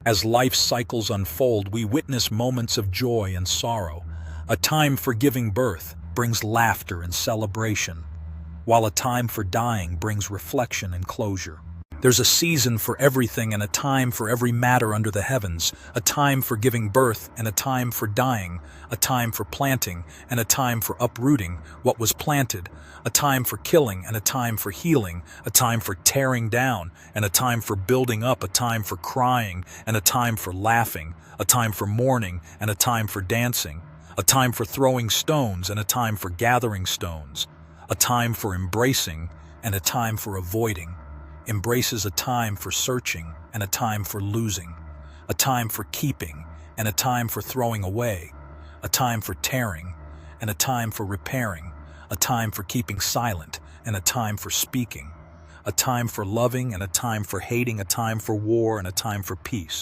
As life's cycles unfold, we witness moments of joy and sorrow. A time for giving birth brings laughter and celebration, while a time for dying brings reflection and closure. There's a season for everything and a time for every matter under the heavens, a time for giving birth and a time for dying, a time for planting and a time for uprooting what was planted, a time for killing and a time for healing, a time for tearing down and a time for building up, a time for crying and a time for laughing, a time for mourning and a time for dancing, a time for throwing stones and a time for gathering stones, a time for embracing and a time for avoiding. Embraces a time for searching and a time for losing, a time for keeping and a time for throwing away, a time for tearing and a time for repairing, a time for keeping silent and a time for speaking, a time for loving and a time for hating, a time for war and a time for peace.